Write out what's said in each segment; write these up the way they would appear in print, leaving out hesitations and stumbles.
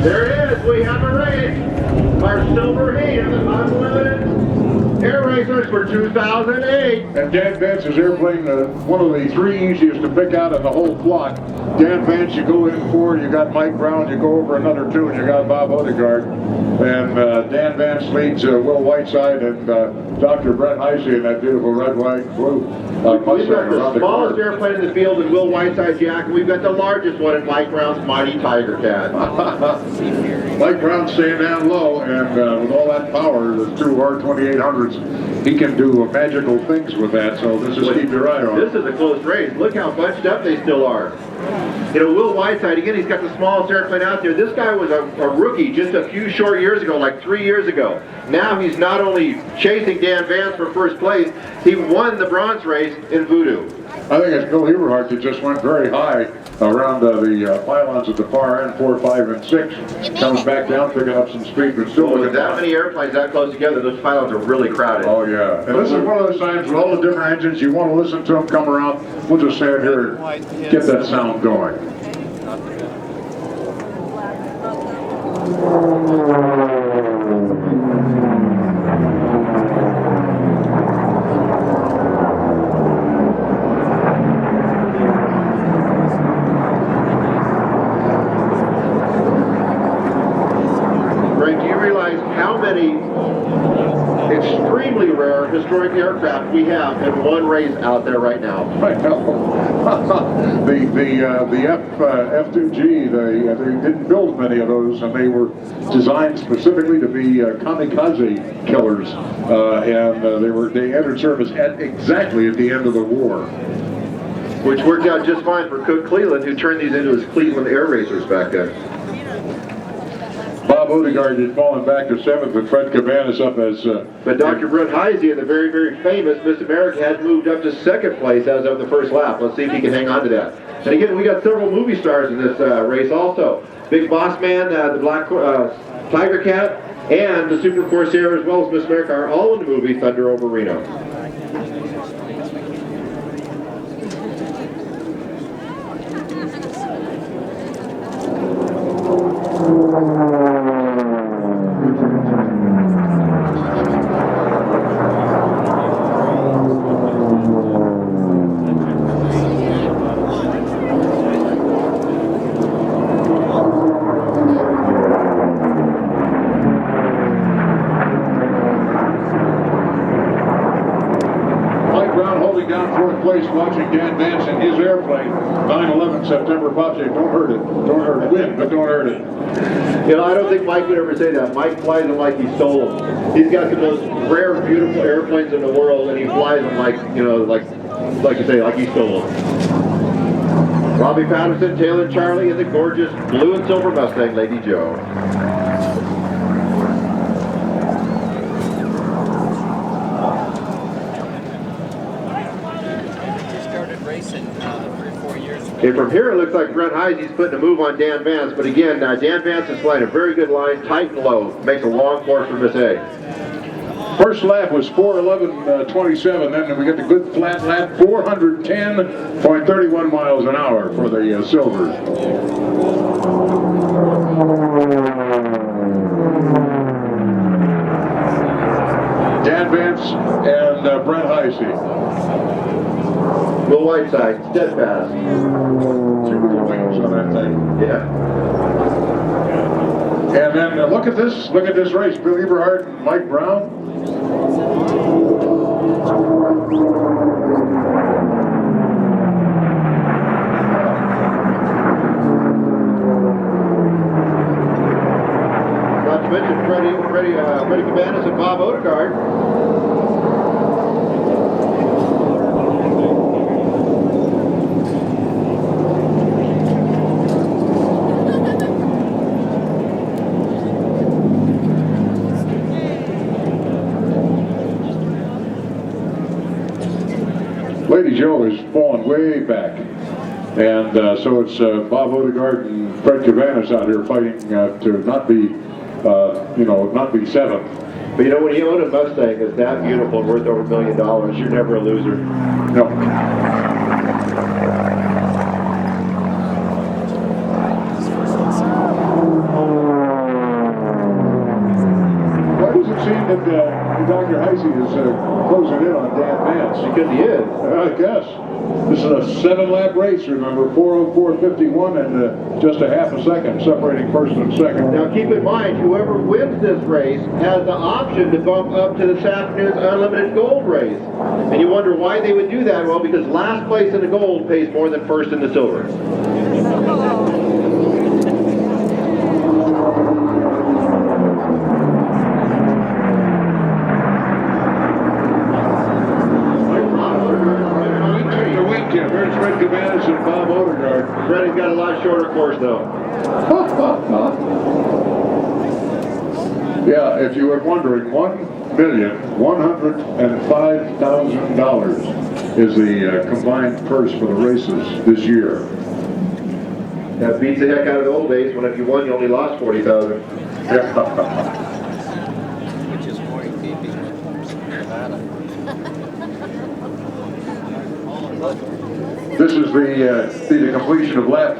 There it is. We have a race. Our silver heat of the unlimited air racers for 2008. And Dan Vance's airplane, one of the three easiest to pick out in the whole flock. Dan Vance, you go in four, you got Mike Brown, you go over another two, and you got Bob Odegaard. And Dan Vance leads Will Whiteside and Dr. Brett Heisey in that beautiful red, white, blue We've got the smallest airplane in the field in Will Whiteside's Yak, and we've got the largest one in Mike Brown's Mighty Tiger Cat. Mike Brown's staying down low, and with all that power, the two R2800s, he can do magical things with that, so this is keep your eye on. This is a close race. Look how bunched up they still are. You know, Will Whiteside, again, he's got the smallest airplane out there. This guy was a rookie just a few short years ago, like 3 years ago. Now he's not only chasing Dan Vance for first place, he won the bronze race in Voodoo. I think it's Bill Eberhardt that just went very high around the pylons at the far end, 4, 5, and 6. Comes back down, picking up some speed, but still with that many airplanes that close together, those pylons are really crowded. Oh, yeah. And this is one of those times with all the different engines, you want to listen to them come around. We'll just stand here and get that sound going. Extremely rare historic aircraft we have in one race out there right now. I know. the F-2G, they didn't build many of those, and they were designed specifically to be kamikaze killers, and they entered service exactly at the end of the war. Which worked out just fine for Cook Cleveland, who turned these into his Cleveland Air Racers back then. Bob Odegaard had fallen back to 7th, with Fred Cabanas up as... but Dr. Brett Heisey, in the very, very famous Miss America, had moved up to 2nd place as of the first lap. Let's see if he can hang on to that. And again, we got several movie stars in this race also. Big Boss Man, the Black Tiger Cat, and the Super Corsair, as well as Miss America, are all in the movie Thunder Over Reno. Place watching Dan Vance in his airplane, 9/11 September Pop Day. Don't hurt it. Don't hurt it. Win, but don't hurt it. You know, I don't think Mike would ever say that. Mike flies them like he stole them. He's got the most rare, beautiful airplanes in the world, and he flies them like, you know, like you say, like he stole them. Robbie Patterson, Taylor Charlie, and the gorgeous blue and silver Mustang, Lady Joe. And from here, it looks like Brett Heisey's putting a move on Dan Vance. But again, Dan Vance is flying a very good line, tight and low. Makes a long course for Miss A. First lap was 4:11.27. Then we get the good flat lap, 410.31 miles an hour for the Silvers. Dan Vance and Brett Heisey. Will Whiteside, steadfast. Two little wings on that thing. Yeah. And then look at this race. Bill Eberhardt and Mike Brown. Not to mention Freddie Cabanas and Bob Odegaard. Lady Joe is falling way back, and so it's Bob Odegaard and Fred Cabanas out here fighting to not be, not be 7th. But you know, when you own a Mustang that's that beautiful and worth over $1 million, you're never a loser. No. Dr. Heisey is closing in on Dan Vance. Because he is. I guess. This is a 7-lap race, remember, 4:04.51 and just a half a second separating first and second. Now keep in mind, whoever wins this race has the option to bump up to this afternoon's Unlimited Gold race. And you wonder why they would do that? Well, because last place in the gold pays more than first in the silver. There's Fred Cabanas and Bob Odegaard. Freddie's got a lot shorter course, though. Yeah, if you were wondering, $1,105,000 is the combined purse for the races this year. That beats the heck out of the old days when if you won, you only lost 40,000. Yeah. Which is more creepy. This is the completion of lap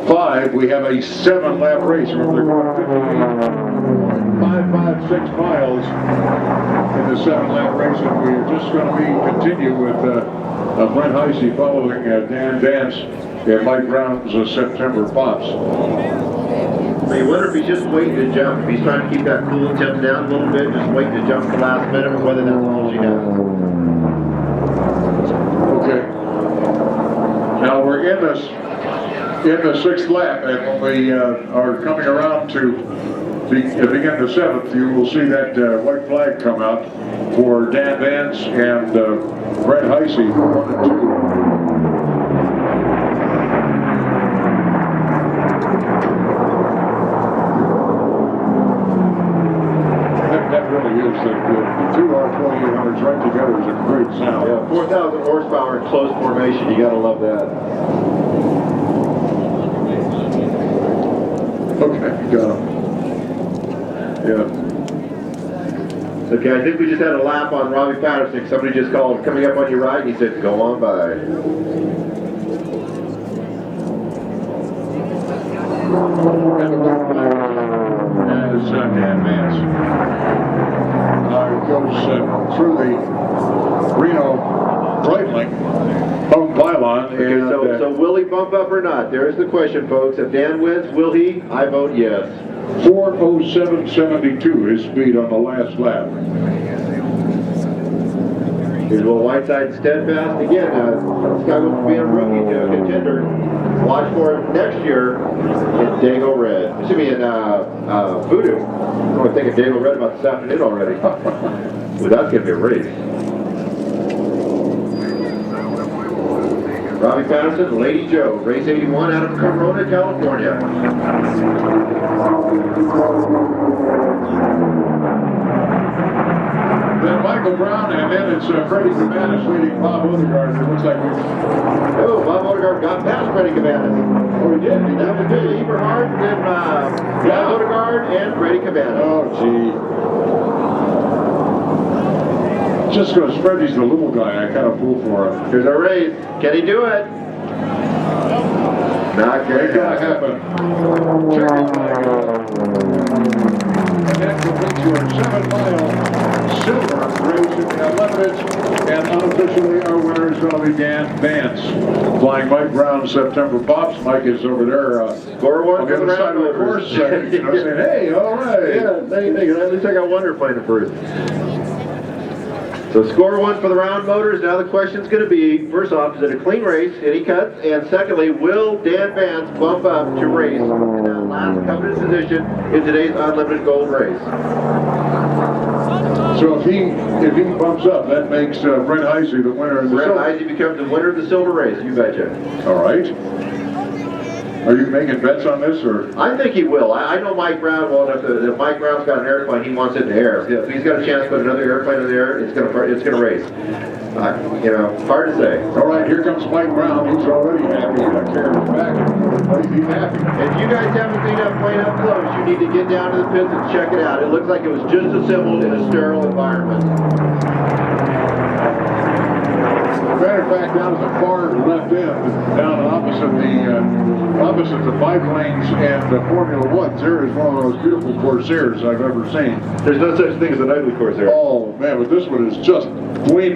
5. We have a 7-lap race. Remember, they're going 556 miles in the 7-lap race, and we're just going to continue with Brent Heisey following Dan Vance and Mike Brown's September Pops. So you wonder if he's just waiting to jump. If he's trying to keep that cool temp down a little bit, just waiting to jump at the last minute, or whether that's all she has. Okay. Now we're in the 6th lap, and when we are coming around to begin the 7th, you will see that white flag come out for Dan Vance and Brent Heisey for 1 and 2. That really is the two R2800s right together is a great sound. Yeah, 4,000 horsepower in close formation. You gotta love that. Okay, got him. Yeah. Okay, I think we just had a lap on Robbie Patterson. Somebody just called, coming up on your right, and he said, go on by. As Dan Vance goes through the Reno Breitling home pylon. Okay, so will he bump up or not? There's the question, folks. If Dan wins, will he? I vote yes. 4:07.72 his speed on the last lap. Here's Will Whiteside steadfast. Again, this guy goes from being a rookie to a contender. Watch for him next year in Dago Red. It should be in Voodoo. I'm going to think of Dago Red about this afternoon already. Well, that's going to be a race. Robbie Patterson, Lady Joe, race 81 out of Corona, California. Then Michael Brown, and then it's Freddie Cabanas leading Bob Odegaard. It looks like Oh, Bob Odegaard got past Freddie Cabanas. Oh, he did. That was Bill Eberhard, then Bob Odegaard, and Freddie Cabanas. Oh, gee. Just because Freddie's the little guy, I kind of pull for him. Here's our race. Can he do it? Not Ain't gonna happen. And that completes your 7-mile silver race in the Unlimited. And unofficially, our winner is going to be Dan Vance. Flying Mike Brown, September Pops. Mike is over there Score one on the for the other side of the course, saying, hey, all right. Yeah, anything. At least I got Wonder playing it first. So score one for the round motors. Now the question's going to be, first off, is it a clean race? Any cuts? And secondly, will Dan Vance bump up to race in that last coveted position in today's Unlimited Gold race? So if he bumps up, that makes Brent Heisey the winner of the Brent silver. Heisey becomes the winner of the silver race. You betcha. All right. Are you making bets on this, or? I think he will. I know Mike Brown well enough that if Mike Brown's got an airplane, he wants it in the air. If he's got a chance to put another airplane in the air, it's gonna race. You know, hard to say. All right, here comes Mike Brown. He's already happy. Carrying his back. He's happy. If you guys haven't seen that plane up close, you need to get down to the pits and check it out. It looks like it was just assembled in a sterile environment. matter of fact, down at the far left end, down opposite the bike lanes and the Formula Ones, there is one of those beautiful Corsairs I've ever seen. There's no such thing as an ugly Corsair. Oh man, but this one is just way